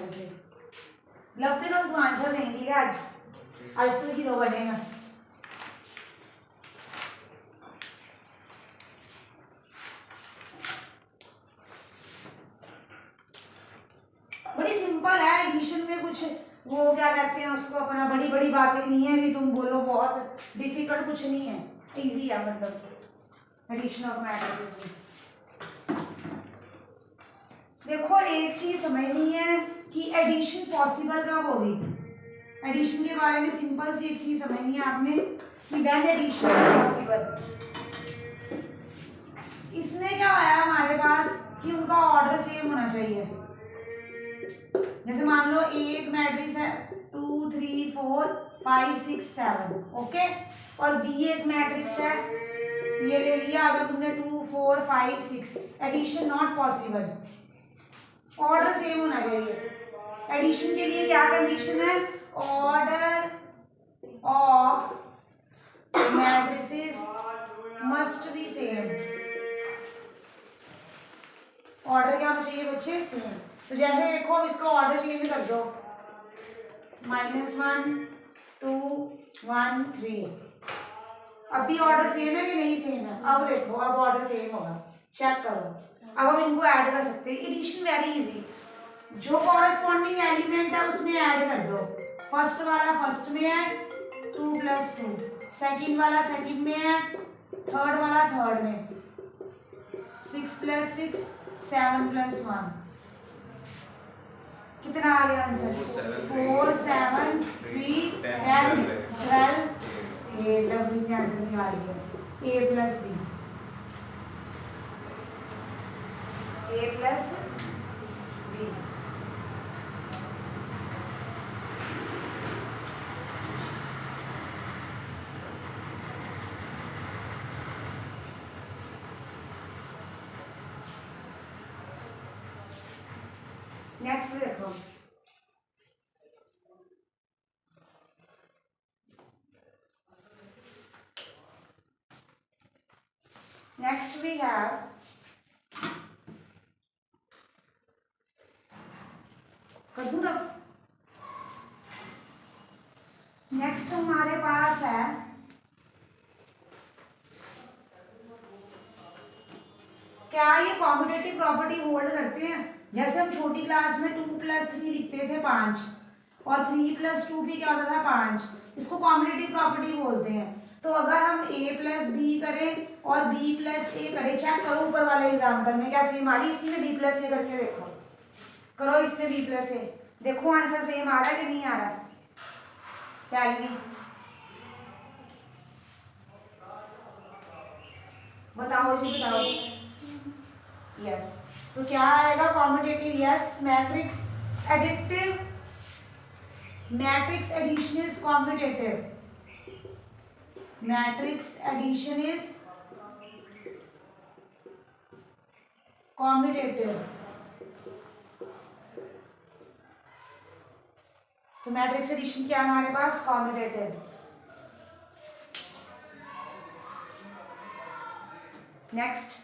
Matrices. Lovepreet तू answer देंगे, ठीक है? आज तो हीरो बनेगा। बड़ी सिंपल है एडिशन में, कुछ वो क्या कहते हैं उसको, अपना बड़ी बड़ी बातें नहीं है कि तुम बोलो बहुत डिफिकल्ट, कुछ नहीं है, इजी है मतलब एडिशन ऑफ मैट्रिसेस में। देखो एक चीज समझनी है कि एडिशन पॉसिबल कब होगी। एडिशन के बारे में सिंपल सी एक चीज समझनी है आपने कि व्हेन एडिशन इज पॉसिबल। इसमें क्या आया हमारे पास कि उनका ऑर्डर सेम होना चाहिए। जैसे मान लो एक मैट्रिक्स है 2 3 4 5 6 7, ओके, और बी एक मैट्रिक्स है, ये ले लिया, अगर तुमने 2 4 5 6, addition not possible, order same होना चाहिए। एडिशन के लिए क्या कंडीशन है? Order of matrices must be same. Order क्या होना चाहिए बच्चे? सेम। तो जैसे देखो इसका ऑर्डर चेंज कर दो, -1 2 1 3, अब भी ऑर्डर सेम है कि नहीं सेम है? अब देखो अब ऑर्डर सेम होगा, चेक करो। अब हम इनको ऐड कर सकते हैं। एडिशन वेरी इजी, जो कॉरेस्पॉन्डिंग एलिमेंट है उसमें ऐड कर दो। फर्स्ट वाला फर्स्ट में है 2 + 2, सेकंड वाला सेकंड में है, थर्ड वाला थर्ड में, 6 + 6 7 + 1, कितना आ गया आंसर? 4 7 3 10 12 8। डब्ल्यू के आंसर निकाल दिया, a + b, a + b। Next देखो, नेक्स्ट वी हैव कर दूं तब। नेक्स्ट हमारे पास है क्या ये कॉम्यूटेटिव प्रॉपर्टी होल्ड करते हैं? जैसे हम छोटी क्लास में 2 + 3 लिखते थे 5, और 3 + 2 भी क्या होता था 5, इसको कॉम्यूटेटिव प्रॉपर्टी बोलते हैं। तो अगर हम a + b करें और b + a करें, चेक करो ऊपर वाले एग्जाम्पल में क्या सेम आ रही है, इसी में b + a करके देखो, करो इसमें b + a, देखो आंसर सेम आ रहा है कि नहीं आ रहा है? क्या बताओ जी बताओ। यस, तो क्या आएगा? Commutative, yes. Matrix additive, matrix addition is commutative, matrix addition is commutative. तो मैट्रिक्स एडिशन क्या हमारे पास? कॉम्यूटेटिव। नेक्स्ट,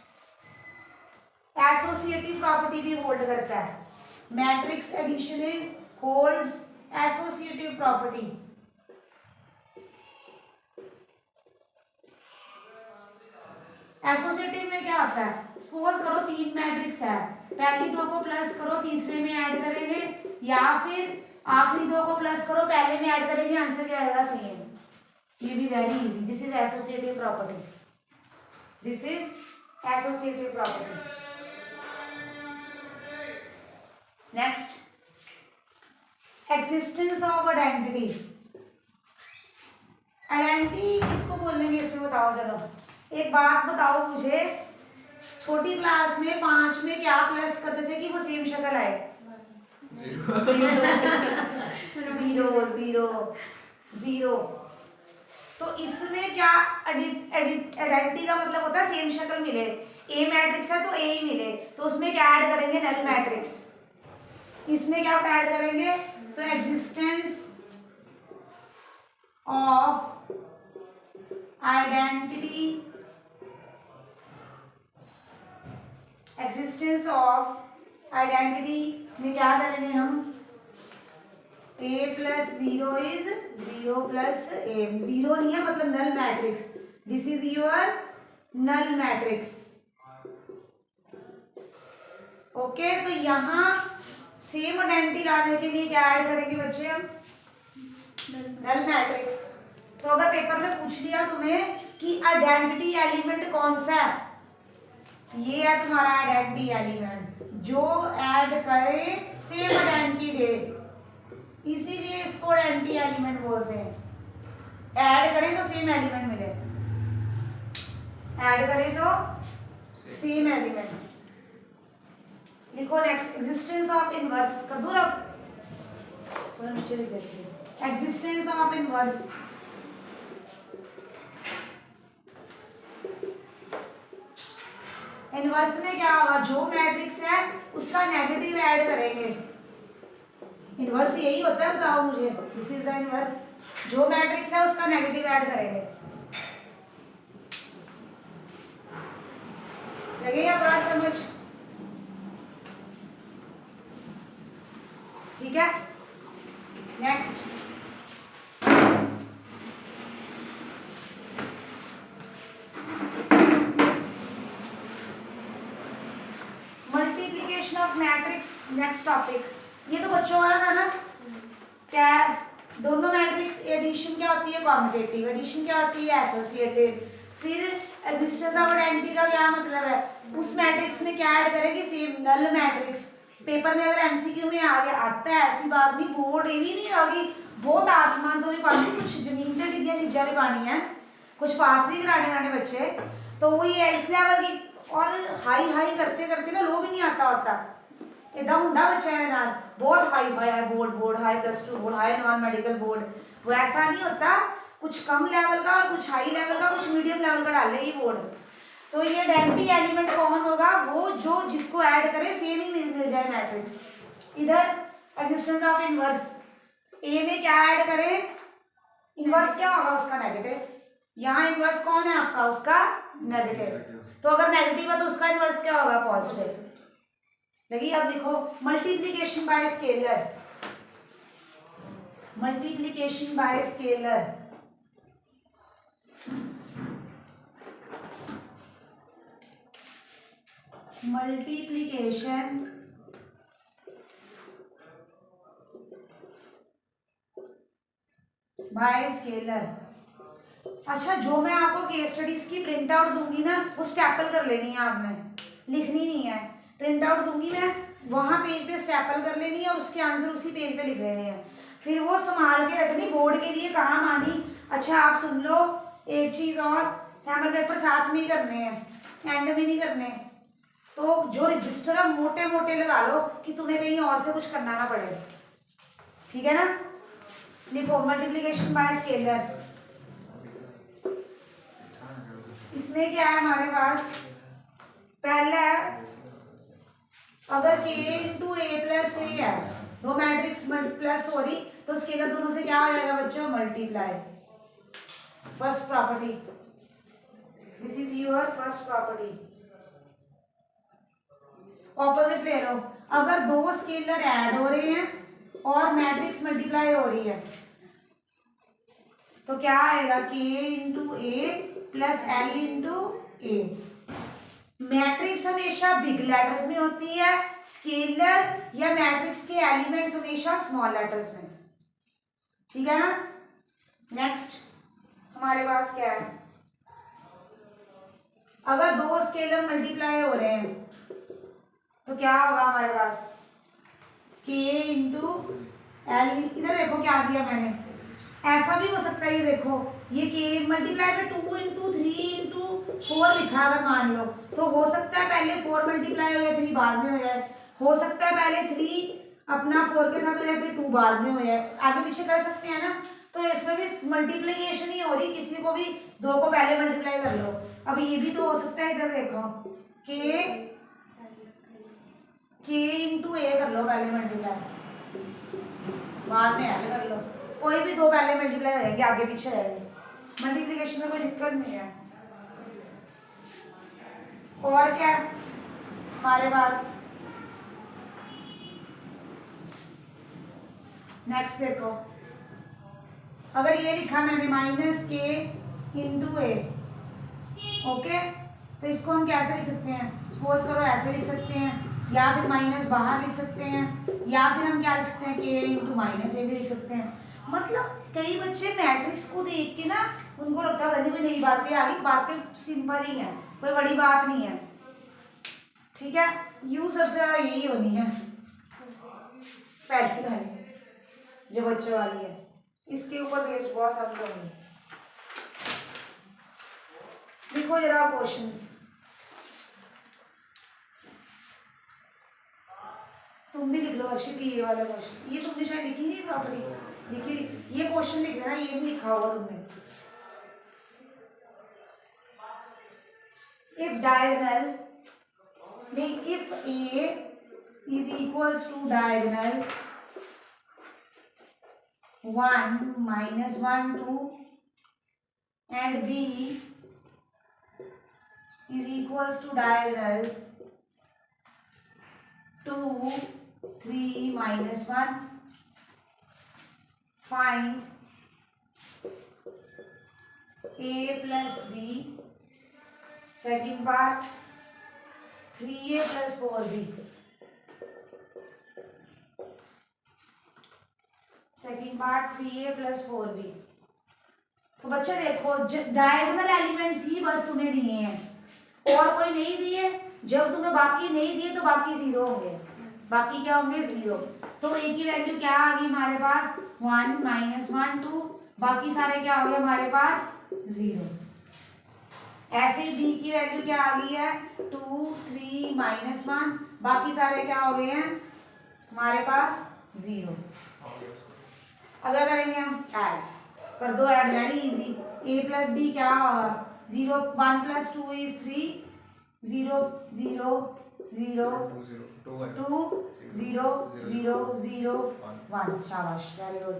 एसोसिएटिव प्रॉपर्टी भी होल्ड करता है। Matrix addition is holds associative property. Associative में क्या आता है? सपोज करो 3 मैट्रिक्स है, पहली 2 को प्लस करो तीसरे में ऐड करेंगे, या फिर आखिरी 2 को प्लस करो पहले में ऐड करेंगे, आंसर क्या आएगा? सेम। ये भी very easy, this is associative property, this is associative property. Next, existence of identity. Identity किसको बोलेंगे इसमें बताओ चलो। एक बात बताओ मुझे, छोटी क्लास में 5 में क्या प्लस करते थे कि वो सेम शक्ल आए? 0 0 0। तो इसमें क्या आइडेंटिटी का मतलब होता है सेम शक्ल मिले। ए मैट्रिक्स है तो ए ही मिले, तो उसमें क्या ऐड करेंगे? Null matrix. इसमें क्या ऐड करेंगे? तो existence of identity, existence of identity में क्या करेंगे हम? Plus zero is zero plus A, zero नहीं है मतलब null matrix, this is your null matrix. Okay, तो यहाँ सेम आइडेंटिटी लाने के लिए क्या ऐड करेंगे बच्चे हम, नल मैट्रिक्स। तो अगर पेपर में पूछ लिया तुम्हें कि आइडेंटिटी एलिमेंट कौन सा है, ये है तुम्हारा आइडेंटिटी एलिमेंट जो ऐड करे सेम आइडेंटिटी दे, इसीलिए इसको आइडेंटिटी एलिमेंट बोलते हैं। ऐड करें तो सेम एलिमेंट मिले, ऐड करें तो सेम एलिमेंट। लिखो नेक्स्ट, एग्जिस्टेंस ऑफ इनवर्स कर दो, थोड़ा नीचे लिख देते हैं, एग्जिस्टेंस ऑफ इनवर्स। इनवर्स में क्या होगा, जो मैट्रिक्स है उसका नेगेटिव ऐड करेंगे। इनवर्स यही होता है, बताओ मुझे, दिस इज द इनवर्स। जो मैट्रिक्स है उसका नेगेटिव ऐड करेंगे। लगे या बात समझ? ठीक है, next. Multiplication of matrix, next topic. ये तो बच्चों वाला था ना, क्या दोनों मैट्रिक्स एडिशन क्या होती है, कॉम्पिटेटिव, एडिशन क्या होती है, एसोसिएटिव। फिर एग्जिस्टेंस ऑफ आइडेंटिटी का क्या मतलब है, उस मैट्रिक्स में क्या ऐड करेगी, सेम नल मैट्रिक्स। पेपर में अगर एमसीक्यू में आगे आता है, ऐसी बात नहीं, बोर्ड ये भी नहीं होगी बहुत आसमान तो भी पानी, कुछ जमीन पे डिग्गियां चीजा भी पानी है, कुछ पास भी कराने बच्चे। तो वो ये इस लेवल की, और हाई हाई करते करते ना लो भी नहीं आता होता, इदा हुंडा बच्चा है ना, बहुत हाई हाई है board, board high +2 board, high non medical board, वो ऐसा नहीं होता, कुछ कम लेवल का, कुछ हाई लेवल का, कुछ मीडियम लेवल का डाले ये बोर्ड। तो ये आइडेंटिटी एलिमेंट कौन होगा, वो जो जिसको ऐड करे सेम ही मिल जाए मैट्रिक्स। इधर एग्जिस्टेंस ऑफ इनवर्स, ए में क्या ऐड करे, इनवर्स क्या होगा उसका नेगेटिव, यहाँ इनवर्स कौन है आपका, उसका नेगेटिव। तो अगर नेगेटिव है तो उसका इनवर्स क्या होगा, पॉजिटिव। लगी? अब लिखो multiplication bye scalar, multiplication bye scalar. Multiplication bye scalar. अच्छा, जो मैं आपको केस स्टडीज की प्रिंट आउट दूंगी ना, वो स्टेपल कर लेनी है आपने, लिखनी नहीं है। प्रिंट आउट दूंगी मैं, वहां पेज पे स्टेपल कर लेनी है और उसके आंसर उसी पेज पे लिख लेने हैं, फिर वो संभाल के रखनी, बोर्ड के लिए काम आनी। अच्छा आप सुन लो एक चीज और, सैम्पल पेपर साथ में ही करने हैं, एंड में नहीं करने। तो जो रजिस्टर है मोटे मोटे लगा लो कि तुम्हें कहीं और से कुछ करना ना पड़े, ठीक है ना। लिखो मल्टीप्लिकेशन बाय स्केलर। इसमें क्या है हमारे पास, पहला है अगर k इंटू ए प्लस ए है, दो मैट्रिक्स प्लस हो रही, तो स्केलर दोनों से क्या हो जाएगा बच्चों, multiply. First property, this is your first property. Opposite ले लो, अगर दो स्केलर ऐड हो रहे हैं और मैट्रिक्स मल्टीप्लाई हो रही है, तो क्या आएगा, k इंटू ए प्लस एल इंटू ए। मैट्रिक्स हमेशा बिग लेटर्स में होती है, स्केलर या मैट्रिक्स के एलिमेंट्स हमेशा स्मॉल लेटर्स में, ठीक है ना। नेक्स्ट हमारे पास क्या है, अगर दो स्केलर मल्टीप्लाई हो रहे हैं तो क्या होगा हमारे पास, k इंटू एल। इधर देखो क्या किया मैंने, ऐसा भी हो सकता है, ये देखो ये k मल्टीप्लाई पे 2 इंटू 3 इंटू 4 लिखा अगर मान लो, तो हो सकता है पहले 4 मल्टीप्लाई हो जाए 3 बाद में हो जाए, हो सकता है पहले 3 अपना 4 के साथ हो जाए फिर 2 बाद में हो जाए, आगे पीछे कर सकते हैं ना। तो इसमें भी मल्टीप्लिकेशन ही हो रही, किसी को भी 2 को पहले मल्टीप्लाई कर लो। अब ये भी तो हो सकता है, इधर देखो k इंटू ए कर लो पहले मल्टीप्लाई, बाद में एल कर लो, कोई भी 2 पहले मल्टीप्लाई हो जाएंगे, आगे पीछे रहेंगे, मल्टीप्लिकेशन में कोई दिक्कत नहीं है। और क्या हमारे पास, नेक्स्ट देखो अगर ये लिखा मैंने माइनस के इंटू ए, ओके, तो इसको हम कैसे लिख सकते हैं? सपोज करो ऐसे लिख सकते हैं, या फिर माइनस बाहर लिख सकते हैं, या फिर हम क्या लिख सकते हैं, के इंटू माइनस ए भी लिख सकते हैं। मतलब कई बच्चे मैट्रिक्स को देख के ना उनको लगता है कोई नई बातें आ गई, बातें सिंपल ही है, कोई बड़ी बात नहीं है, ठीक है। यू सबसे ज़्यादा यही होनी है पहली पहले जो बच्चों वाली है, इसके ऊपर बेस्ड बहुत सारी होनी है। लिखो जरा क्वेश्चंस, तुम भी लिख लो हर्षित ये वाला क्वेश्चन, ये तुमने शायद लिखी नहीं प्रॉपर्टीज, लिखी, ये क्वेश्चन लिख लेना, ये भी लिखा होगा तुमने। If diagonal, if A is equals to diagonal 1 minus 1 2 and B is equals to diagonal 2 3 minus 1, find A plus B. Second part 3A plus 4B. Second part 3A plus 4B। तो बच्चे देखो डायगोनल एलिमेंट्स ही बस तुम्हें दिए हैं और कोई नहीं दिए। जब तुम्हें बाकी नहीं दिए तो बाकी जीरो होंगे, बाकी क्या होंगे जीरो। तो ए की वैल्यू क्या आ गई हमारे पास 1 माइनस 1 2, बाकी सारे क्या हो गए हमारे पास जीरो। ऐसे बी की वैल्यू क्या आ गई है 2 3 माइनस 1, बाकी सारे क्या हो गए हैं हमारे पास जीरो। अगर करेंगे हम ऐड कर दो, ऐड वेरी इजी। ए प्लस बी क्या होगा 0 1 प्लस 2 इज 3 0 0 0 2 0 0 0 1। शाबाश, वेरी गुड।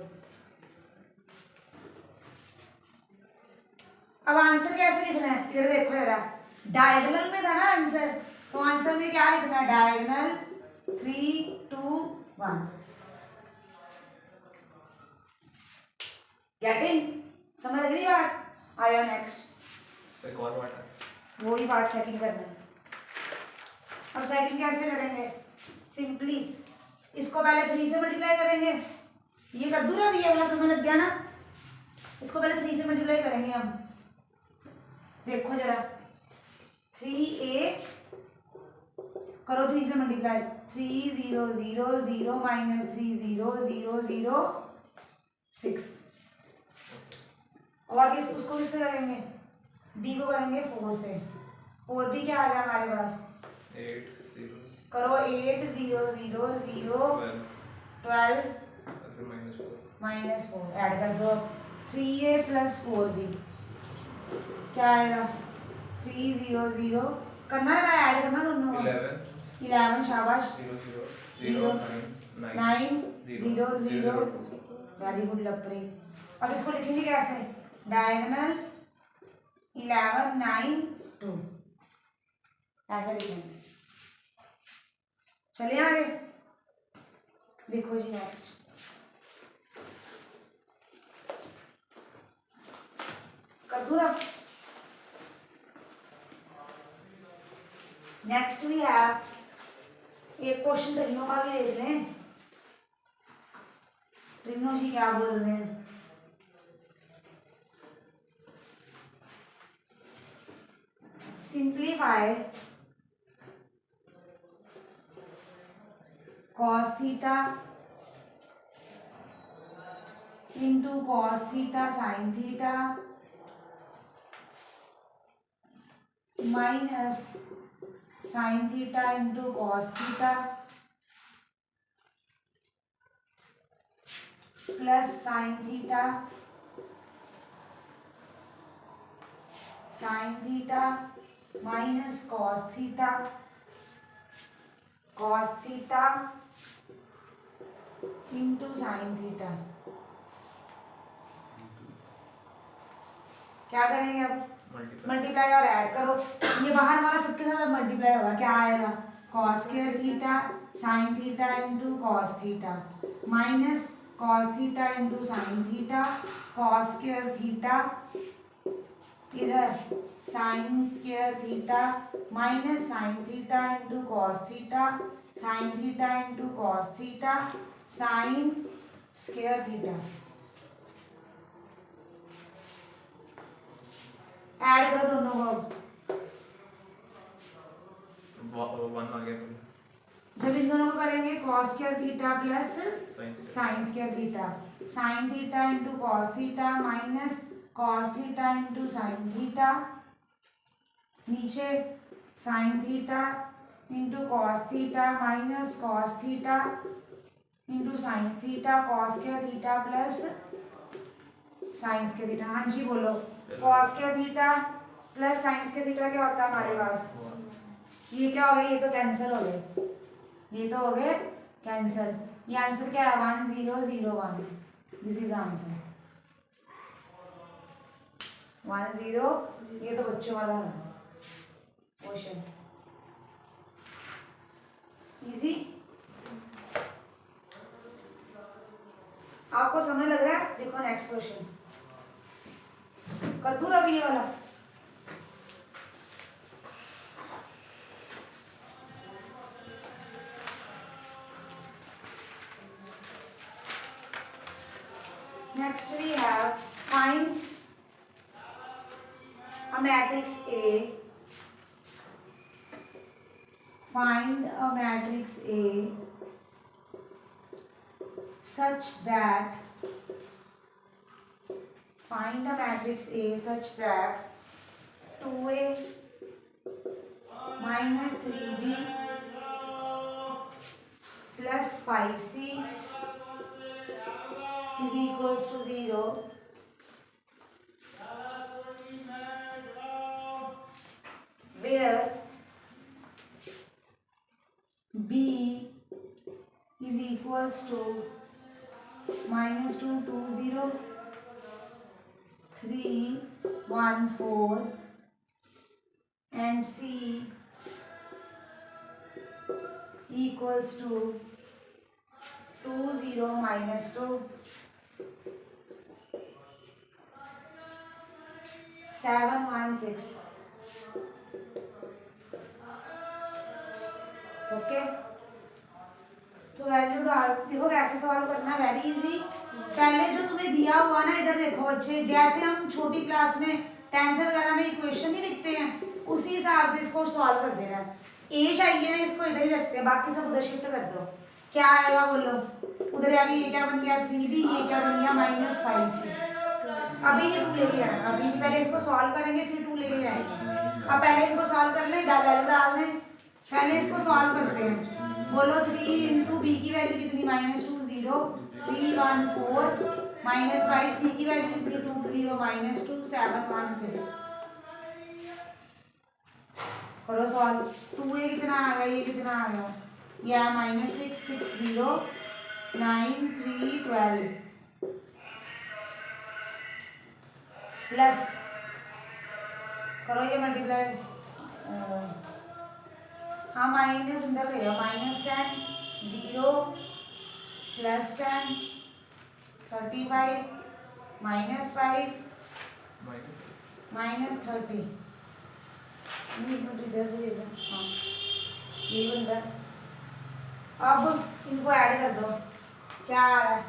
अब आंसर कैसे लिखना है इधर देखो जरा, डायगोनल में था ना आंसर, तो आंसर में क्या लिखना है डायगोनल 3 2 1। गेटिंग, समझ लग रही बात? आया नेक्स्ट एक और पार्ट है, वही पार्ट सेकंड करना है। अब सेकंड कैसे करेंगे? सिंपली इसको पहले 3 से मल्टीप्लाई करेंगे, ये कर दूं ना, ये वाला समझ लग गया ना। इसको पहले 3 से मल्टीप्लाई करेंगे हम, देखो जरा 3A करो 3 से मल्टीप्लाई 3 0 0 0 माइनस 3 0 0 0 6। और किस उसको किससे करेंगे? बी को करेंगे 4 से। 4 भी क्या आ गया हमारे पास 8 0 करो 8 0 0 0 12 माइनस 4 ऐड कर दो। 3A प्लस 4B क्या आएगा 3 0 0 करना है, ऐड करना दोनों को 11 शाबाश 0 9 0 0 वेरी गुड लपरी। अब इसको लिखेंगे कैसे? डायगोनल 11 9 2 ऐसा लिखेंगे। चलिए आगे देखो जी नेक्स्ट। कर दूँ ना? नेक्स्ट वी हैव एक क्वेश्चन ट्रिग्नो का भी देख लें। ट्रिग्नो जी क्या बोल रहे हैं? Simplify cos theta into cos theta sin theta minus sin theta into cos theta plus sin theta sin theta minus cos theta into sin theta. क्या करेंगे अब? मल्टीप्लाई और ऐड करो, ये बाहर हमारा सबके साथ मल्टीप्लाई होगा, क्या आएगा cos square theta sin theta into cos theta minus cos theta into sine theta, cos square theta, इधर sine square theta minus sine theta into cos theta, sine theta into cos theta, sine square theta. Add करो दोनों को। One आ गया तो जब इन दोनों को करेंगे cos square theta plus sine से sine square theta, sine theta into cos theta minus cos theta into sine theta, नीचे sine theta into cos theta minus cos theta into sine theta, cos square theta plus sine square theta. हाँ जी बोलो। Cos square theta plus sine square theta क्या होता है हमारे पास? ये क्या हो गया? ये तो कैंसिल हो गए, ये तो हो गए कैंसिल। ये आंसर क्या है? 1001। This is answer 10। ये तो बच्चों वाला है क्वेश्चन, इजी। आपको समझ लग रहा है? देखो नेक्स्ट क्वेश्चन कर दूं अभी ये वाला। Next we have find a matrix A. Find a matrix A such that find a matrix A such that 2A minus 3B plus 5C is equals to 0, where B is equals to -2, 2, 0, 3, 1, 4 and C equals to 2, 0, -2, 7, 1, 6। Okay, तो value डाल देखो कैसे solve करना है। Very easy. पहले जो तुम्हें दिया हुआ ना, इधर देखो बच्चे, जैसे हम छोटी क्लास में 10th वगैरह में इक्वेशन नहीं लिखते हैं, उसी हिसाब से इसको सॉल्व कर देना है। ए चाहिए ना, इसको इधर ही रखते हैं, बाकी सब उधर शिफ्ट कर दो। क्या आएगा बोलो? उधर आगे ये क्या बन गया? 3B। ये क्या बन गया? -5C। अभी नहीं 2 लेके आना, अभी नहीं, पहले इसको सॉल्व करेंगे फिर 2 लेके जाएंगे। अब पहले इनको सॉल्व कर लें, वैल्यू डाल दें, पहले इसको सॉल्व करते हैं। बोलो 3 इंटू बी की वैल्यू कितनी? -2, 0, 3, 1, 4 -5। सी की वैल्यू कितनी? 2, 0, -2, 7, 1, 6। करो सॉल्व। 2 ये कितना आ गया? ये कितना आ गया? ये -6, 6, 0, 9, 3, 12 प्लस करो ये मल्टीप्लाई। हाँ माइनस अंदर रहेगा, -10, 0 +10, 35 -5 -30। इधर से लेगा। हाँ ये बन रहा है। अब इनको ऐड कर दो। क्या आ रहा है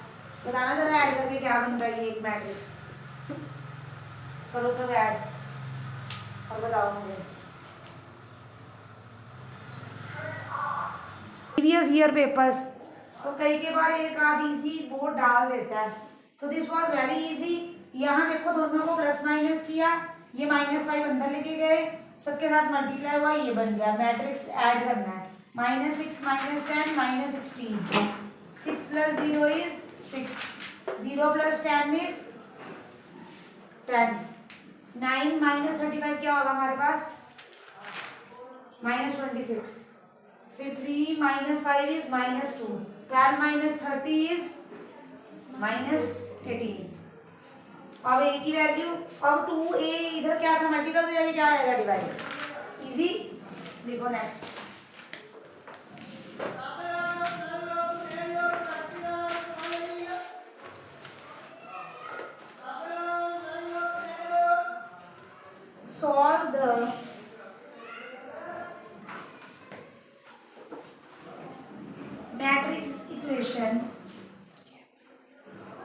बताना जरा, ऐड करके क्या बन रहा है ये एक मैट्रिक्स। करो सब ऐड और बताओ मुझे। प्रीवियस ईयर पेपर्स तो कई के बार एक आधी सी बोर्ड डाल देता है, तो दिस वाज वेरी इजी। यहाँ देखो दोनों को प्लस माइनस किया, ये -5 अंदर लेके गए, सबके साथ मल्टीप्लाई हुआ, ये बन गया। मैट्रिक्स ऐड करना है। -6 -10 -16। 6 + 0 is 6, 0 + 10 is 10। 9 -35 क्या होगा हमारे पास? -26। फिर 3 -5 is -2। 12 - 30 is -18। अब a की वैल्यू, अब 2a इधर क्या था? मल्टीप्लाई हो जाएगा, क्या आएगा? डिवाइड। इजी। देखो next.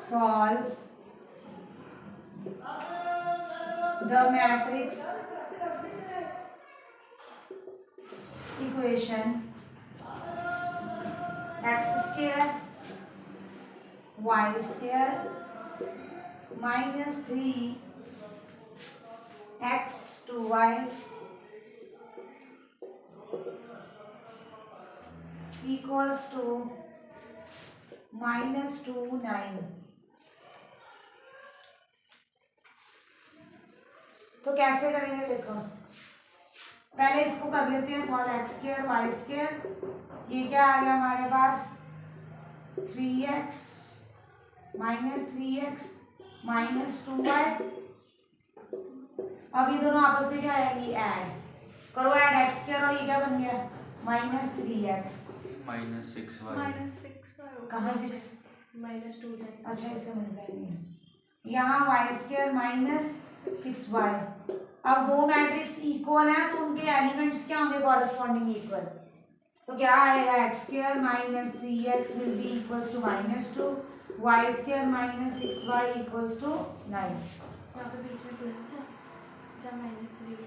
solve the matrix equation x square y square minus 3x to y equals to minus 2 9। तो कैसे करेंगे देखो, पहले इसको कर लेते हैं solve x square y square. ये क्या आ गया हमारे पास 3x minus 3x minus 2y। अब ये दोनों आपस में क्या आएगी ऐड करो, ऐड एक्स स्क्वायर और ये क्या बन गया माइनस 3x माइनस 6y। कहाँ 6 माइनस 2 जाएगा। अच्छा इसे मिल यहाँ वाई स्क्वायर माइनस 6y। अब दो मैट्रिक्स इक्वल हैं तो उनके एलिमेंट्स क्या होंगे कॉरेस्पॉन्डिंग इक्वल। तो क्या आएगा x square minus 3x will be equals to minus 2, y square minus 6y equals to 9। यहाँ पे बीच में प्लस था जब -3।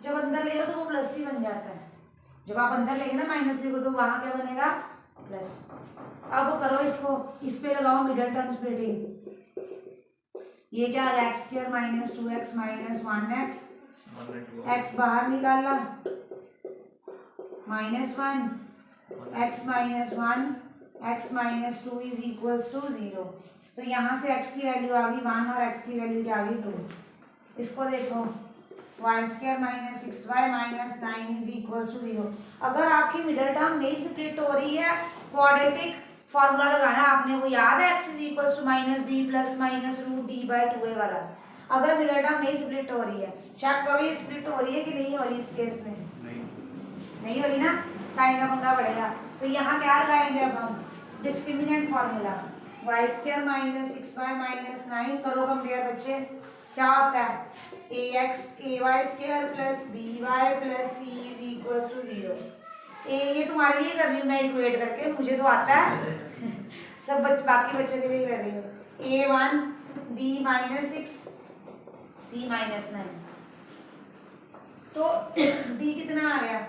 जब अंदर लेगा तो वो प्लस ही बन जाता है, जब आप अंदर लेंगे ना माइनस को तो वहाँ क्या बनेगा प्लस। अब करो इसको, इस पे लगाओ मिडल टर्म स्प्लिटिंग। ये क्या आ गया x square minus 2x minus 1x, x बाहर निकाला minus 1, x minus 1 x minus 2 is equals to 0। तो यहाँ से x की वैल्यू आ गई 1 और x की वैल्यू क्या आ गई 2। इसको देखो y square minus 6y minus 9 is equals to 0। अगर आपकी मिडल टर्म नहीं स्प्लिट हो रही है, क्वाड्रेटिक फॉर्मूला लगाना आपने, वो याद है x is equals to minus b plus minus root d by 2a वाला। अगर मिडल टर्म नहीं स्प्लिट हो रही है, चेक करो ये स्प्लिट हो रही है कि नहीं हो रही। इस केस में नहीं हो रही ना, साइन का पंगा पड़ेगा। तो यहाँ क्या लगाएंगे अब हम discriminant formula, y square minus 6y minus 9 करो कंपेयर बच्चे, क्या होता है ax square plus by plus c is equals to 0। ये तुम्हारे लिए कर रही हूँ मैं इक्वेट करके, मुझे तो आता है सब बाकी बच्चों के लिए कर रही हूँ। a1 b minus 6 c minus 9। तो d कितना आ गया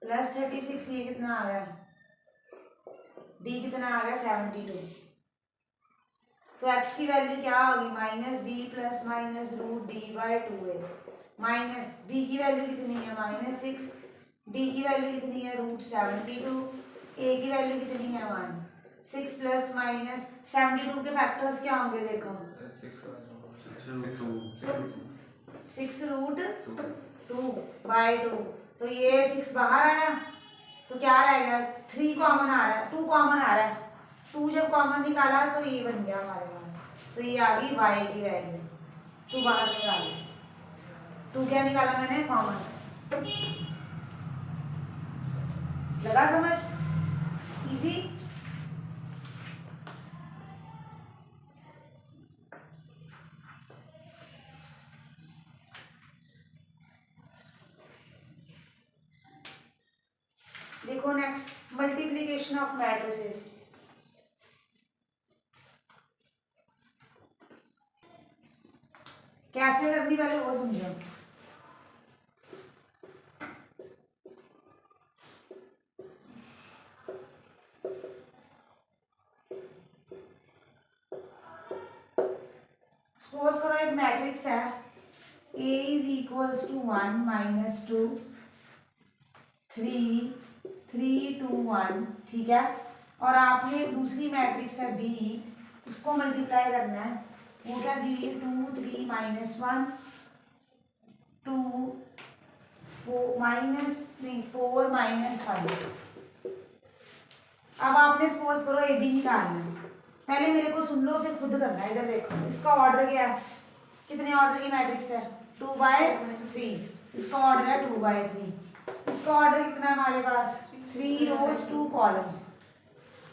प्लस 36। ये कितना आ गया d कितना आ गया 72। तो x की वैल्यू क्या होगी minus b plus minus root d by 2a। Minus b की वैल्यू कितनी है माइनस 6, d की वैल्यू कितनी है रूट 72, a की वैल्यू कितनी है 1। 6 प्लस माइनस 72 के फैक्टर्स क्या होंगे देखो 6 रूट 2 बाई 2। तो ये 6 बाहर आया तो क्या रहेगा 3 कॉमन आ रहा है, 2 कॉमन आ रहा है। 2 जब कॉमन निकाला तो ये बन गया हमारे पास। तो ये आ गई y की वैल्यू, 2 बाहर निकाली, 2 क्या निकाला मैंने कॉमन। लगा समझ, इजी। देखो नेक्स्ट मल्टीप्लिकेशन ऑफ मैट्रिसेस। कैसे करनी पहले वो समझो। सपोज करो एक मैट्रिक्स है A is equals to 1 minus 2 3 3 2 1, ठीक है। और आपने दूसरी मैट्रिक्स है B, उसको मल्टीप्लाई करना है। वो क्या दी है 2 3 माइनस 1 2 4 माइनस 5। अब आपने सपोज करो ए बी निकालना है, पहले मेरे को सुन लो फिर खुद करना है। इधर देखो इसका ऑर्डर क्या है, कितने ऑर्डर की मैट्रिक्स है 2/3, इसका ऑर्डर है 2/3। इसका ऑर्डर कितना है हमारे पास 3 रोज 2 कॉलम्स।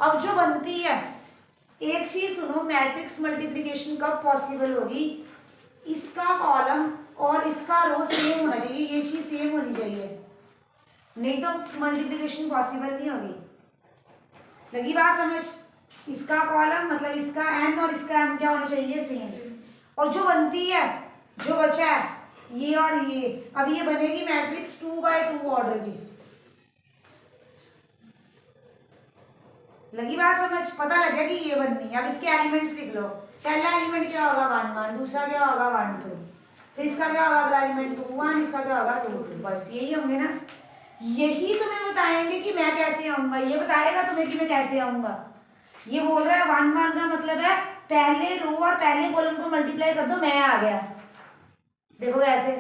अब जो बनती है, एक चीज सुनो, मैट्रिक्स मल्टीप्लिकेशन कब पॉसिबल होगी, इसका कॉलम और इसका रो सेम होना चाहिए, ये चीज़ सेम होनी चाहिए, नहीं तो मल्टीप्लिकेशन पॉसिबल नहीं होगी। लगी बात समझ? इसका कॉलम मतलब इसका n और इसका m क्या होना चाहिए? सेम। और जो बनती है, जो बचा है ये और ये, अब ये बनेगी मैट्रिक्स 2x2 ऑर्डर की। लगी बात समझ? पता लग गया कि ये बननी है। अब इसके एलिमेंट्स लिख लो। पहला एलिमेंट क्या होगा? 1 1, दूसरा क्या होगा? 1 2, फिर इसका क्या होगा? अगला एलिमेंट 2 1, इसका क्या होगा? 2 2। बस यही होंगे ना। यही तुम्हें बताएंगे कि मैं कैसे आऊंगा, ये बताएगा तुम्हें कि मैं कैसे आऊंगा। ये बोल रहा है 1 1 का मतलब है पहले रो और पहले कॉलम को मल्टीप्लाई कर दो, मैं आ गया। देखो ऐसे,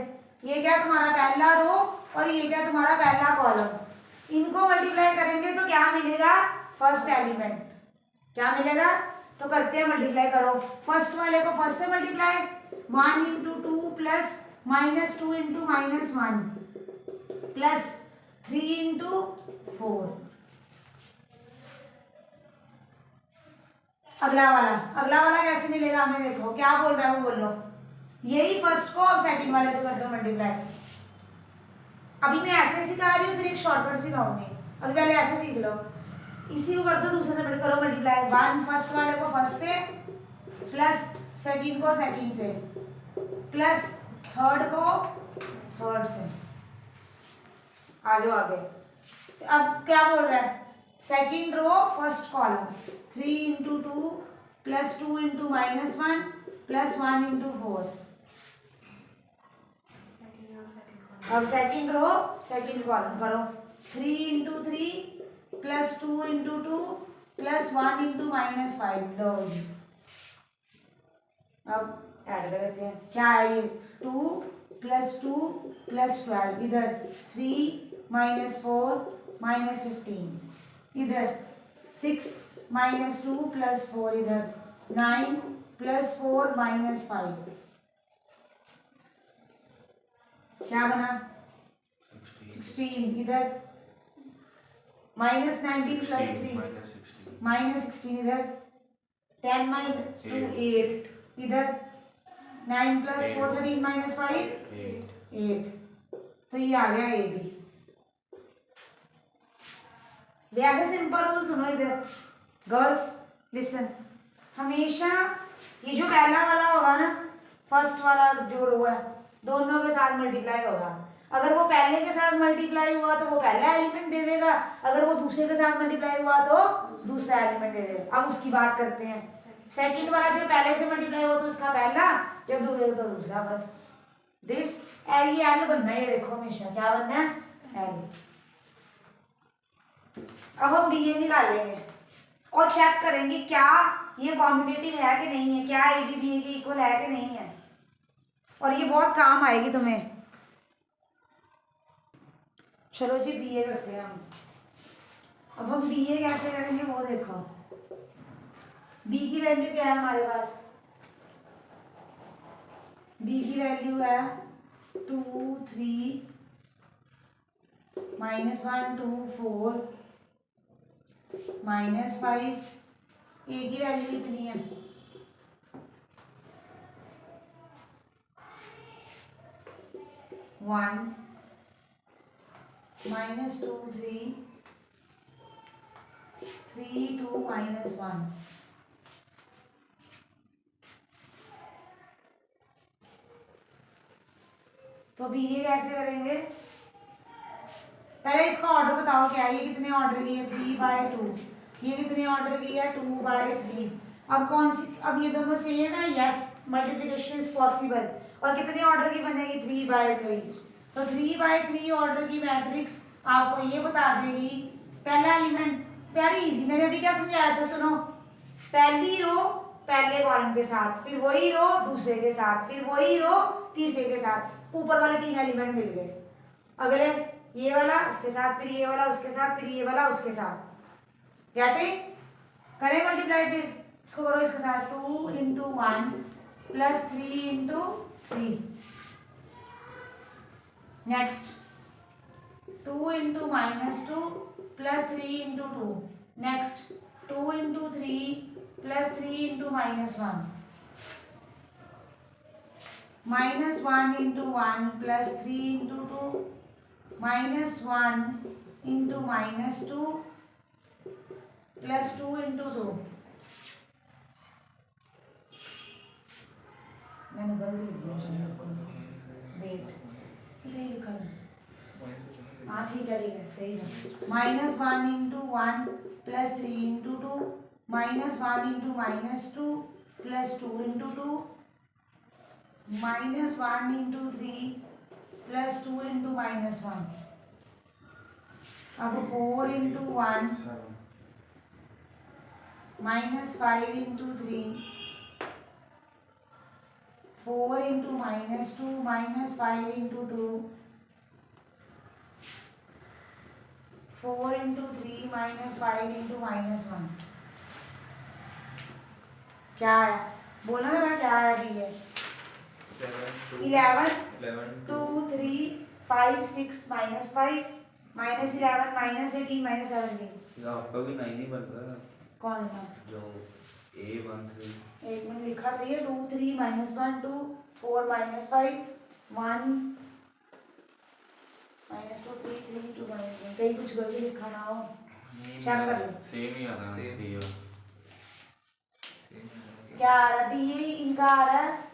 ये क्या तुम्हारा पहला रो और ये क्या तुम्हारा पहला कॉलम, इनको मल्टीप्लाई करेंगे तो क्या मिलेगा? First element. क्या मिलेगा? तो करते हैं मल्टीप्लाई। करो फर्स्ट वाले को फर्स्ट से multiply, 1 into 2 plus -2 into -1 plus 3 into 4। अगला वाला कैसे मिलेगा हमें? देखो क्या बोल रहा है वो, बोलो। यही फर्स्ट को अब सेकंड वाले से कर दो मल्टीप्लाई। अभी मैं ऐसे सिखा रही हूँ, फिर एक शॉर्टकट सिखाऊंगी। अभी पहले ऐसे सीख लो, इसी को कर दो, दूसरे से करो मल्टीप्लाई। 1 फर्स्ट वाले को फर्स्ट से प्लस सेकंड को सेकंड से प्लस थर्ड को थर्ड से। आ जाओ आगे। अब क्या बोल रहा है? Second row first column 3 into 2 plus 2 into -1 plus 1 into 4। अब सेकंड रो सेकंड कॉलम करो 3 into 3 plus 2 into 2 plus 1 into -5। लो जी, अब ऐड कर देते हैं। क्या है ये? 2 प्लस 2 प्लस 12, इधर 3 -4 -15, इधर 6 -2 प्लस 4, इधर 9 प्लस 4 -5। क्या बना? 16, इधर -19 प्लस 3 -16, इधर 10 -2 8, इधर 9 प्लस 4 13 -5 8। तो ये आ गया ए बी। ऐसे सिंपल रूल सुनो इधर गर्ल्स, लिसन। हमेशा ये जो पहला वाला होगा ना, फर्स्ट वाला जो रो है, दोनों के साथ मल्टीप्लाई होगा। अगर वो पहले के साथ मल्टीप्लाई हुआ तो वो पहला एलिमेंट दे देगा, अगर वो दूसरे के साथ मल्टीप्लाई हुआ तो दूसरा एलिमेंट दे देगा। अब उसकी बात करते हैं। सेकंड वाला जब पहले से मल्टीप्लाई हुआ तो उसका पहला, जब दूसरे तो दूसरा। बस दिस ये एल बनना है। ये देखो हमेशा क्या बनना है? एल। अब हम डी ए निकालेंगे और चेक करेंगे क्या ये कॉम्पिटिटिव है कि नहीं है, क्या ए बी बी ए के इक्वल है कि नहीं है। और ये बहुत काम आएगी तुम्हें। चलो जी बी ए करते हैं हम। अब हम बी ए कैसे करेंगे वो देखो। बी की वैल्यू क्या है हमारे पास? बी की वैल्यू है 2 3 -1 2 4 -5। ए की वैल्यू कितनी है? 1 -2 3 3 2 -1। तो अभी ये कैसे करेंगे? पहले इसका ऑर्डर बताओ क्या है? ये कितने ऑर्डर की है? 3/2। ये कितने ऑर्डर की है? 2/3। अब कौन सी? अब ये दोनों सेम है, यस मल्टीप्लिकेशन इज पॉसिबल। और कितने ऑर्डर की बनेगी? 3/3। तो 3/3 ऑर्डर की मैट्रिक्स आपको ये बता देगी। पहला एलिमेंट वेरी इजी, मैंने अभी क्या समझाया था सुनो। पहली रो पहले कॉलम के साथ, फिर वही रो दूसरे के साथ, फिर वही रो तीसरे के साथ। ऊपर वाले 3 एलिमेंट मिल गए। अगले ये वाला उसके साथ, फिर ये वाला उसके साथ, फिर ये वाला उसके साथ। गेटिंग? करें मल्टीप्लाई। फिर इसको करो इसके साथ 2 into 1 plus 3 into 3। Next 2 into -2 plus 3 into 2। Next 2 into 3 plus 3 into -1। minus 1 into 1 plus 3 into 2 minus 1 into minus 2 plus 2 into 2. मैंने गलत लिख दिया वेट सही लिखा है हाँ ठीक है सही है minus 1 into 1 plus 3 into 2 minus 1 into minus 2 plus 2 into 2 minus 1 into 3 plus 2 into minus 1 अब 4 into 1 minus 5 into 3 4 into minus 2 minus 5 into 2 4 into 3 minus 5 into minus 1 क्या है बोला ना क्या है अभी है 11 2 3 5 6 माइनस 5 माइनस 11 माइनस 18 माइनस 17 आपका भी 9 ही बनता है कौन था जो A13 एक मिनट लिखा सही है 2 3 माइनस 1 2 4 माइनस 5 1 माइनस 2 3 3 2 माइनस 1 कहीं कुछ गलती लिखा ना हो चेक कर लो सेम ही आ रहा है Same. इसलिए क्या आ रहा है बी ए इनका आ रहा है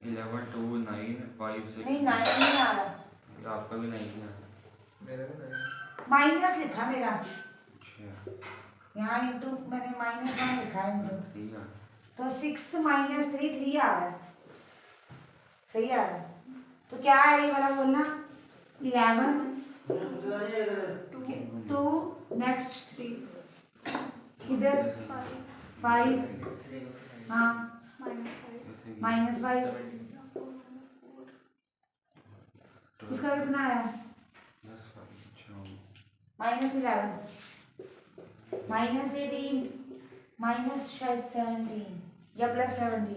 11 2 9 5 6 नहीं 9 नहीं आ रहा आपका भी 9 ही आ रहा मेरा भी नहीं माइनस लिखा मेरा अच्छा यहाँ इंटू मैंने माइनस 1 लिखा है इंटू ठीक है तो 6 माइनस 3 3 आ रहा है सही आ रहा है तो क्या है ये वाला बोलना 11 2 नेक्स्ट 3 इधर 5 हाँ माइनस 5 इसका कितना आया माइनस 11 माइनस 18 माइनस शायद 17 या प्लस 17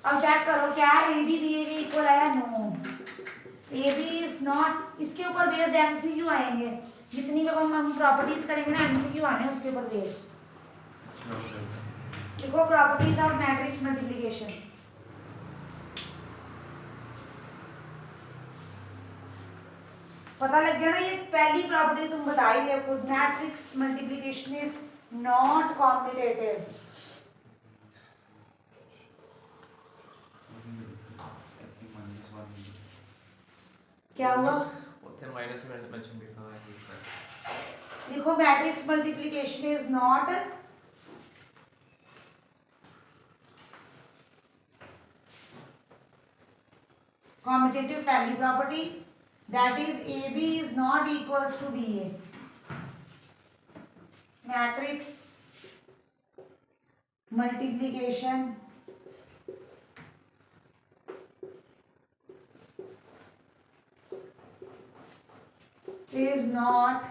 अब चेक करो क्या ए बी दिए गए इक्वल आया no A B is not इसके ऊपर बेस्ड एमसीक्यू आएंगे जितनी भी हम प्रॉपर्टीज करेंगे ना एमसीक्यू आने उसके ऊपर बेस्ड देखो प्रॉपर्टीज ऑफ मैट्रिक्स मल्टीप्लिकेशन पता लग गया ना ये पहली प्रॉपर्टी तुम बता ही रहे हो खुद matrix multiplication is not competitive क्या हुआ उत्थे माइनस में मेंशन लिखा है देखो matrix multiplication is not competitive पहली property that is AB is not equals to BA. Matrix multiplication is not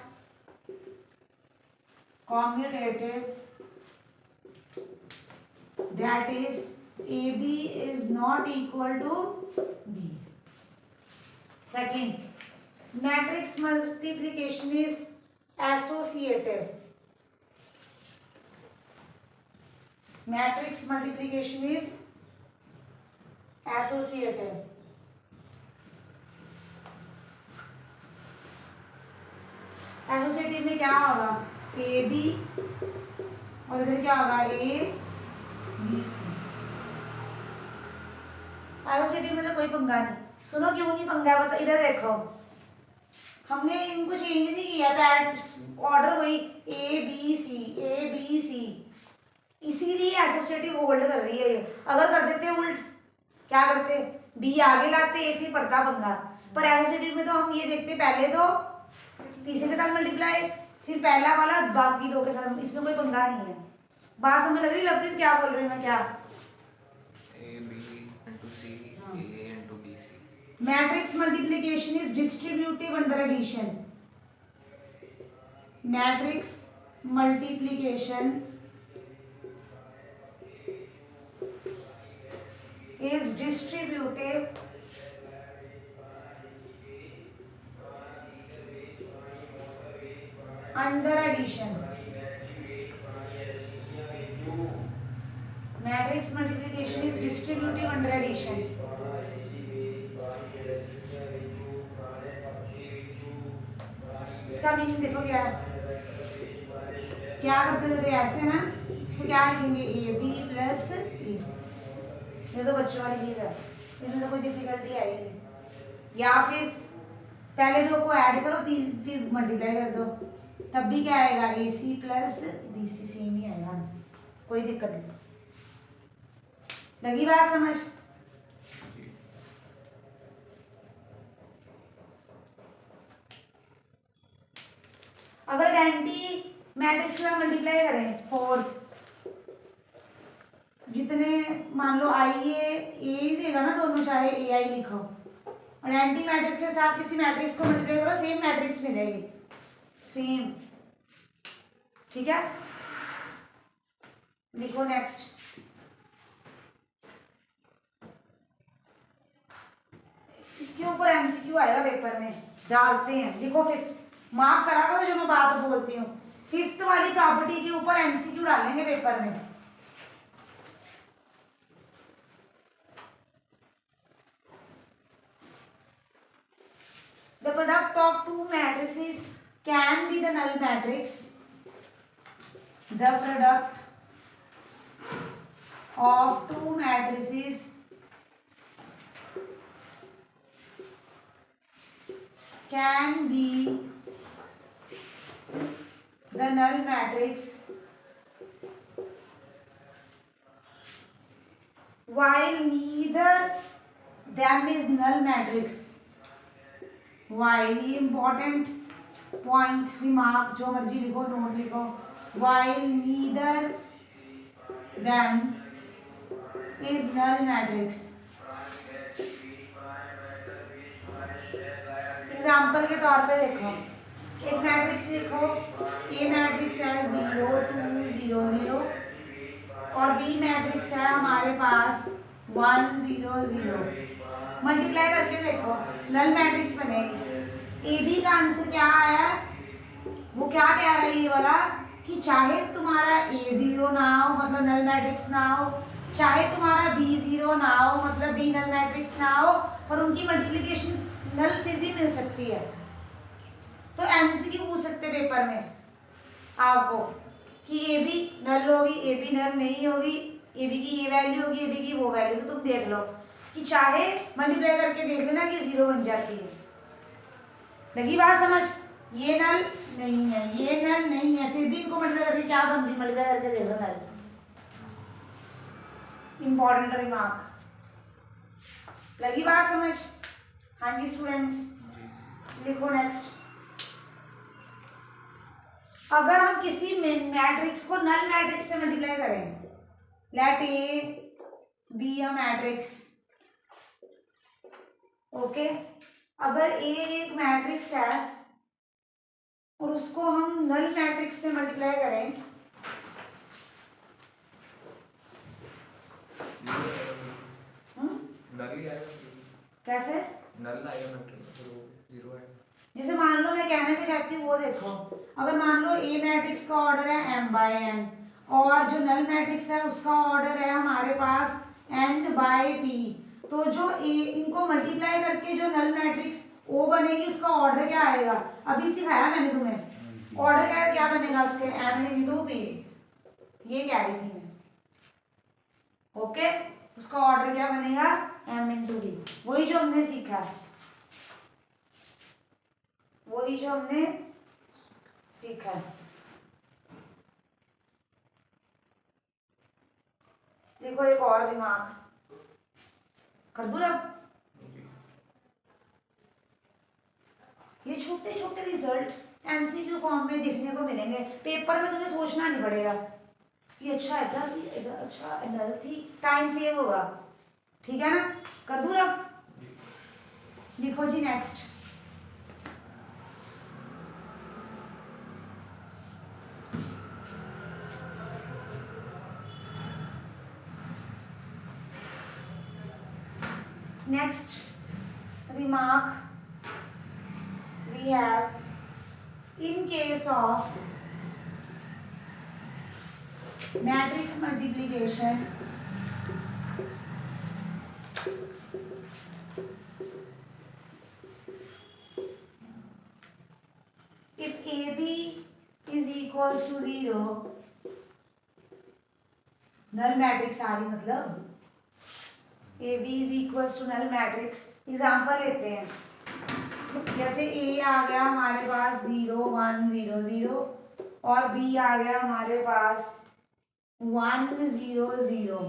commutative. That is AB is not equal to B. Second, matrix multiplication is associative. Matrix multiplication is associative. Associative में क्या होगा A B और इधर क्या होगा A B C associative में तो कोई पंगा नहीं सुनो क्यों नहीं पंगा बता इधर देखो हमने इनको चेंज नहीं किया ऑर्डर वही ए बी सी इसीलिए एसोसिएटिव होल्ड कर रही है ये अगर कर देते उल्ट क्या करते डी आगे लाते ए फिर पड़ता पंगा पर एसोसिएटिव में तो हम ये देखते पहले तो तीसरे के साथ मल्टीप्लाई फिर पहला वाला बाकी दो के साथ इसमें कोई पंगा नहीं है बात समझ लग रही लवप्रीत क्या बोल रही हूँ मैं क्या A B into C A into B C Matrix multiplication is distributive under addition. Matrix multiplication is distributive under addition. Matrix matrix multiplication is distributive under addition. इसका मीनिंग देखो क्या है, क्या करते थे ऐसे ना, इसको क्या लिखेंगे ए बी प्लस ए सी। ये तो बच्चों वाली चीज़ है, इसमें तो कोई डिफिकल्टी आएगी नहीं। या फिर पहले दो को ऐड करो, फिर मल्टीप्लाई कर दो, तब भी क्या आएगा A C plus B C, same ही आएगा आंसर, कोई दिक्कत नहीं। लगी बात समझ? अगर एंटी मैट्रिक्स का मल्टीप्लाई करें फोर्थ, जितने मान लो आई ए देगा ना दोनों, चाहे ए आई लिखो, और एंटी मैट्रिक्स के साथ किसी मैट्रिक्स को मल्टीप्लाई करो, सेम मैट्रिक्स मिलेगी, सेम। ठीक है, लिखो नेक्स्ट। इसके ऊपर एमसीक्यू आएगा पेपर में, डालते हैं। लिखो फिफ्थ, मार्क करा करो जो मैं बात बोलती हूँ। फिफ्थ वाली प्रॉपर्टी के ऊपर एमसीक्यू डालेंगे पेपर में। The product of two matrices can be the null matrix. The product of two matrices can be the null matrix while neither them is null matrix. while, ये important point remark, जो मर्जी लिखो, note लिखो, while neither them is null matrix। Example के तौर पे देखो, एक मैट्रिक्स लिखो, ए मैट्रिक्स है 0 2 0 0 और बी मैट्रिक्स है हमारे पास 1 0 0। मल्टीप्लाई करके देखो, नल मैट्रिक्स बनेगी। ए बी का आंसर क्या आया, वो क्या कह रहा है ये वाला, कि चाहे तुम्हारा ए 0 ना हो, मतलब नल मैट्रिक्स ना हो, चाहे तुम्हारा बी 0 ना हो, मतलब बी नल मैट्रिक्स ना हो, पर उनकी मल्टीप्लिकेशन नल फिर भी मिल सकती है। तो एमसीक्यू पूछ सकते पेपर में आपको कि ए बी नल होगी, ए बी नल नहीं होगी, ए बी की ये वैल्यू होगी, ए बी की वो वैल्यू, तो तुम देख लो कि चाहे मल्टीप्लाई करके देख लेना कि 0 बन जाती है। लगी बात समझ? ये नल नहीं है, ये नल नहीं है, फिर भी इनको मल्टीप्लाई करके क्या बन रही, मल्टीप्लाई करके देख लो नल। Important remark. लगी बात समझ? हाँ जी स्टूडेंट्स, लिखो नेक्स्ट। अगर हम किसी मैट्रिक्स को नल मैट्रिक्स से मल्टीप्लाई करें, let A B a matrix, okay, अगर ए एक मैट्रिक्स है और उसको हम नल मैट्रिक्स से मल्टीप्लाई करें, कैसे नल आएगा मैट्रिक्स, 0 है। जैसे मान लो मैं कहने पे चाहती हूँ वो देखो, अगर मान लो ए मैट्रिक्स का ऑर्डर है m/n और जो नल मैट्रिक्स है उसका ऑर्डर है हमारे पास n/p, तो जो ए इनको मल्टीप्लाई करके जो नल मैट्रिक्स ओ बनेगी उसका ऑर्डर क्या आएगा, अभी सिखाया मैंने तुम्हें। ऑर्डर क्या बनेगा उसके, m/p, ये कह रही थी मैं। ओके, उसका ऑर्डर क्या बनेगा, m/p, वही जो हमने सीखा है, वही जो हमने सीखा है। देखो एक और दिमाग कर दूँ अब। ये छोटे छोटे रिजल्ट्स एमसीक्यू फॉर्म में दिखने को मिलेंगे, पेपर में तुम्हें सोचना नहीं पड़ेगा कि अच्छा ऐसा सी, अच्छा नल थी, टाइम सेव होगा। ठीक है ना, कर दूँ अब। लिखो जी next. Next remark we have, in case of matrix multiplication equals to 0, null matrix आ रही मतलब A B is equals to null matrix. Example लेते हैं, जैसे ए आ गया हमारे पास 0 1 0 0 और बी आ गया हमारे पास 1 0 0।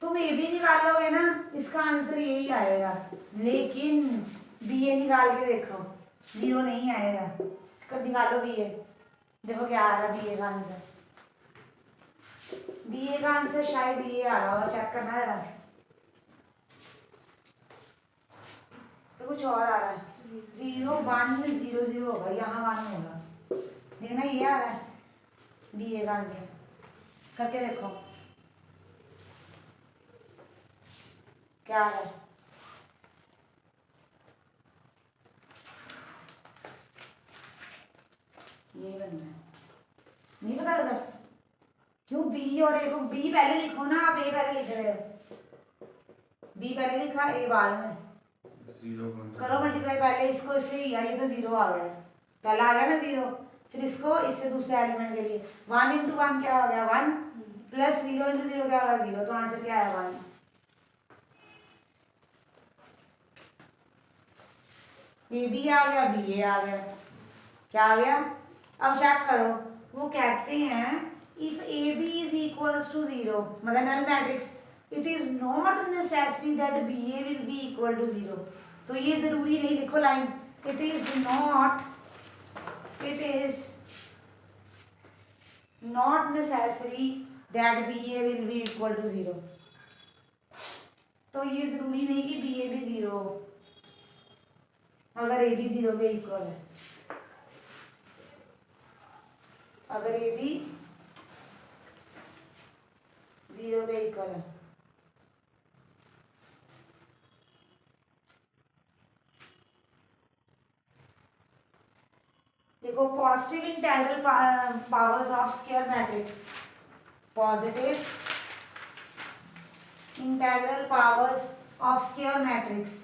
तुम ए बी निकाल लोगे ना, इसका आंसर यही आएगा, लेकिन बी ए निकाल के देखो 0 नहीं आएगा। कब निकालो बी ए, देखो क्या आ रहा है बी ए का आंसर। बी ए का आंसर शायद ये आ रहा होगा, चेक करना जरा। तो कुछ और आ रहा है, 0 1 0 0 होगा, यहाँ 1 होगा। देखना ये आ रहा है बी ए का आंसर, करके देखो क्या आ रहा है। ये बन रहा है, नहीं पता लगा क्यों बी और ए को, बी पहले लिखो ना, आप ए पहले लिख रहे हो, बी पहले लिखा ए बाद में। 0 करो मल्टीप्लाई, पहले इसको इससे किया, ये तो 0 आ गया, पहला आ गया ना 0, फिर इसको इससे दूसरे एलिमेंट के लिए 1 इंटू 1 क्या हो गया 1 प्लस 0 इंटू 0 क्या होगा 0, तो आंसर क्या आया 1। ए बी आ गया, बी ए आ गया, क्या आ गया। अब चेक करो, वो कहते हैं if A B is equals to 0, मतलब null matrix, it is not necessary that B A will be equal to 0। तो ये जरूरी नहीं, लिखो line, it is not necessary that B A will be equal to 0। तो ये जरूरी नहीं कि बी ए भी 0 हो, अगर ए बी 0 के इक्वल है, अगर ए बी 0 के इक्वल है। देखो positive integral powers of square matrix, positive integral powers of square matrix,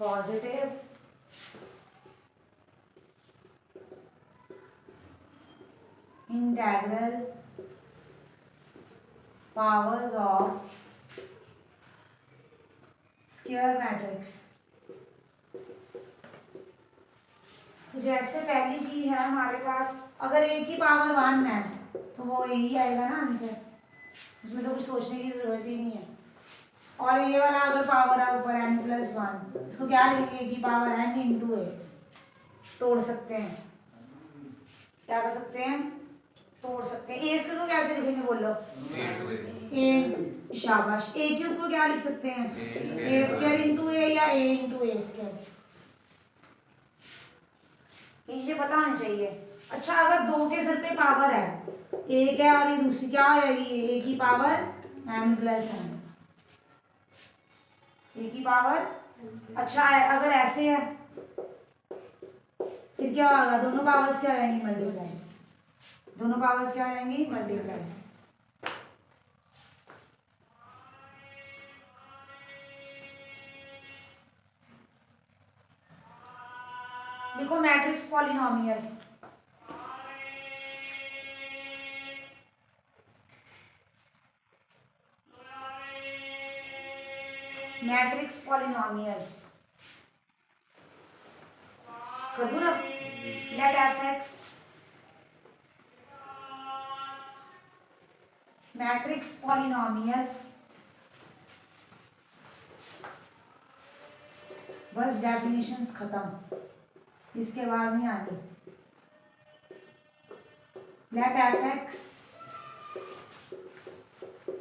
positive integral powers of square matrix. तो जैसे पहली चीज है हमारे पास, अगर ए की पावर 1 है तो वो यही आएगा ना आंसर, उसमें तो कुछ सोचने की जरूरत ही नहीं है। और ये वाला अगर पावर है ऊपर n प्लस 1, उसको क्या लिखेंगे, ए की पावर n इंटू ए, तोड़ सकते हैं, क्या कर सकते हैं, तोड़ सकते हैं। ए स्क्वायर को कैसे लिखेंगे बोलो, ए, शाबाश। ए क्यूब को क्या लिख सकते हैं, ए स्क्वायर इंटू ए या ए इंटू ए स्क्वायर, ये पता होना चाहिए। अच्छा अगर दो के सर पे पावर है, एक है और ये दूसरी, क्या हो जाएगी, ए की पावर m प्लस n, ए की पावर। अच्छा अगर ऐसे है फिर क्या होगा, दोनों पावर्स क्या हो जाएंगी मल्टीप्लाई, दोनों पावर्स क्या हो जाएंगी मल्टीप्लाई। देखो मैट्रिक्स पॉलिनोमियल, मैट्रिक्स पॉलिनोमियल कर दूं ना, let f x matrix polynomial, बस डेफिनेशंस खत्म, इसके बाद नहीं आते। Let f x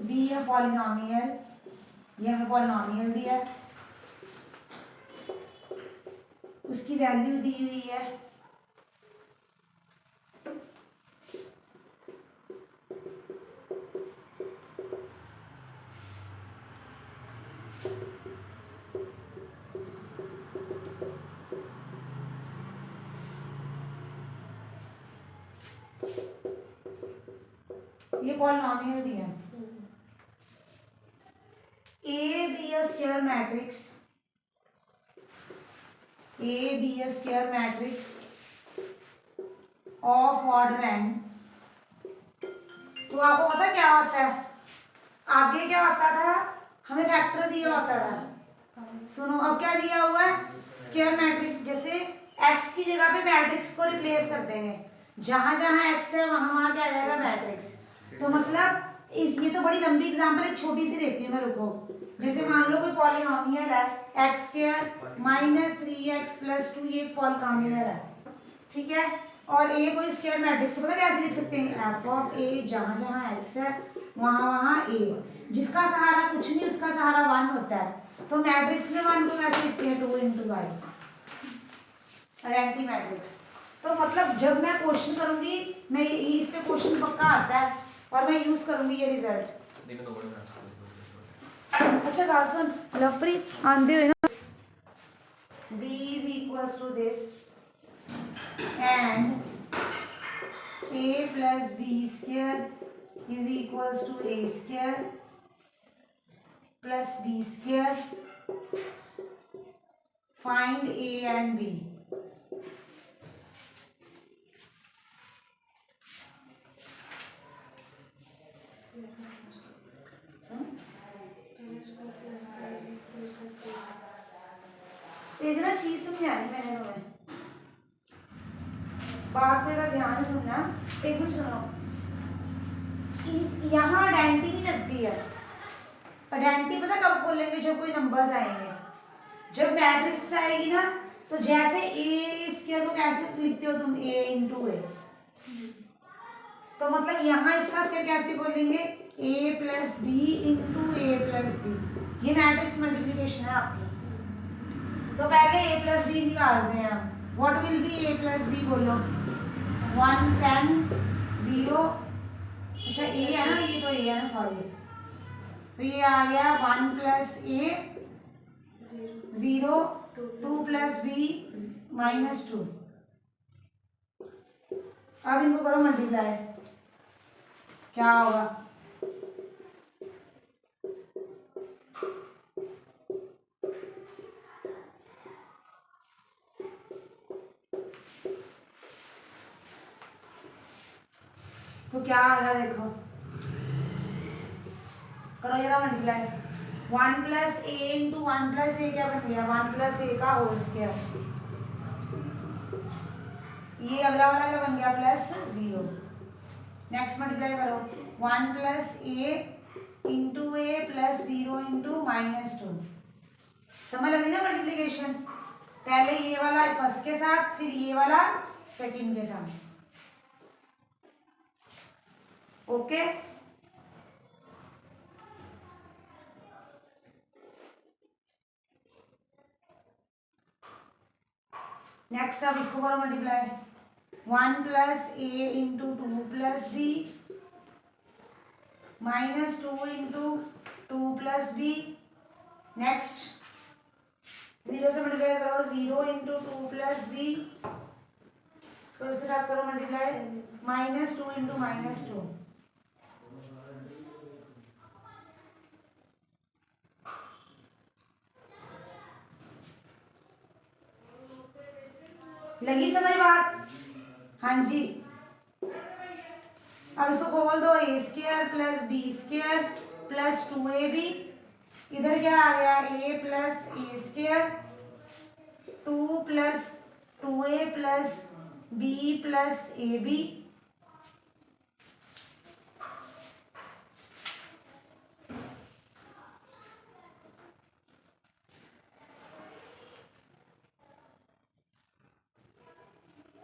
be a polynomial, ये हमें पॉलिनोमियल दिया है, उसकी वैल्यू दी हुई है ये पॉलिनोमियल दिया है, A be a square matrix A be a square matrix of order n, तो आपको पता क्या होता है, आगे क्या होता था, हमें फैक्टर दिया होता था। सुनो अब क्या दिया हुआ है, स्क्वायर मैट्रिक्स, जैसे x की जगह पे मैट्रिक्स को रिप्लेस कर देंगे, जहां जहां x है वहां वहां क्या आ जाएगा मैट्रिक्स। तो मतलब इस, ये तो बड़ी लंबी एग्जांपल, एक छोटी सी रहती है, मैं रुको। जैसे मान लो कोई पॉलिनोमियल है x square minus 3x plus 2, ये एक पॉलिनोमियल है, ठीक है, और ए कोई स्क्वायर मैट्रिक्स, तो पता कैसे लिख सकते हैं, एफ ऑफ ए, जहाँ जहाँ एक्स है वहाँ वहाँ ए, जिसका सहारा कुछ नहीं उसका सहारा 1 होता है, तो मैट्रिक्स में 1 को कैसे लिखते हैं, 2 × i, आइडेंटिटी मैट्रिक्स। तो मतलब जब मैं क्वेश्चन करूंगी, मैं इस पे क्वेश्चन पक्का आता है और मैं यूज करूंगी ये रिजल्ट। अच्छा बात सुन लवप्रीत, आंदे हुए ना, b is equals to this and a plus b square is equals to a square plus b square, find a and b। एक ना चीज समझानी मैंने तुम्हें, बात मेरा ध्यान से सुनना, एक मिनट सुनो। यहाँ आइडेंटिटी नहीं लगती है, आइडेंटिटी पता कब बोलेंगे, जब कोई नंबर्स आएंगे, जब मैट्रिक्स आएगी ना, तो जैसे ए स्क्वायर को कैसे लिखते हो तुम, a × a, तो मतलब यहाँ इसका स्क्वायर कैसे बोलेंगे, a + b × a + b, ये मैट्रिक्स मल्टीप्लिकेशन है आपकी। तो पहले a + b निकालते हैं हम, what will be a + b, बोलो 1 10 0, अच्छा a है ना, ये तो a है ना, सॉरी, तो ये आ गया 1 + a 0, 2 + b -2। अब इनको करो मल्टीप्लाई, क्या होगा, तो क्या आ रहा है, देखो करो जरा मल्टीप्लाई, 1 + a × 1 + a क्या बन गया, 1 + a का होल स्क्वायर, ये अगला वाला क्या बन गया, +0। नेक्स्ट मल्टीप्लाई करो, 1 + a × a + 0 × -2, समझ लगी ना मल्टीप्लिकेशन, पहले ये वाला फर्स्ट के साथ, फिर ये वाला सेकंड के साथ, ओके। नेक्स्ट अब इसको करो multiply, 1 + a × 2 + b -2 × 2 + b, next 0 से मल्टीप्लाई करो, 0 × 2 + b, तो इसके साथ करो मल्टीप्लाई, -2 × -2, लगी समझ बात, हाँ जी। अब इसको खोल दो, a² + b² + 2ab, इधर क्या आ गया, a + a², 2 + 2a + b + ab,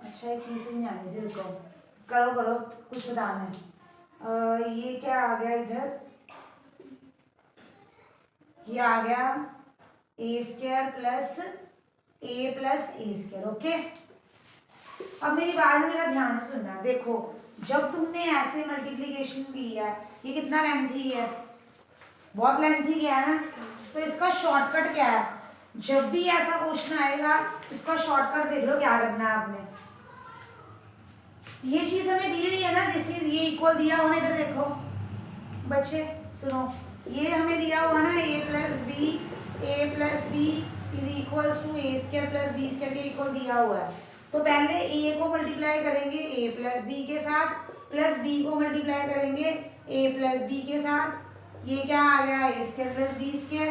अच्छा एक चीज समझानी थी, रुको, करो करो कुछ बताना है। ये क्या आ गया इधर, ये आ गया a² + a + a², ओके। अब मेरी बात मेरा ध्यान से सुनना, देखो जब तुमने ऐसे मल्टीप्लिकेशन की है, ये कितना लेंथी है, बहुत लेंथी गया है ना, तो इसका शॉर्टकट क्या है, जब भी ऐसा क्वेश्चन आएगा इसका शॉर्टकट देख लो क्या करना है आपने। ये चीज हमें दी हुई है ना, दिस इज, ये इक्वल दिया हुआ ना, इधर देखो बच्चे सुनो, ये हमें दिया हुआ ना, a + b is equals to A square plus B square के इक्वल दिया हुआ है, तो पहले ए को मल्टीप्लाई करेंगे ए प्लस बी के साथ, प्लस बी को मल्टीप्लाई करेंगे ए प्लस बी के साथ, ये क्या आ गया ए स्क्वायर प्लस बी स्क्वायर,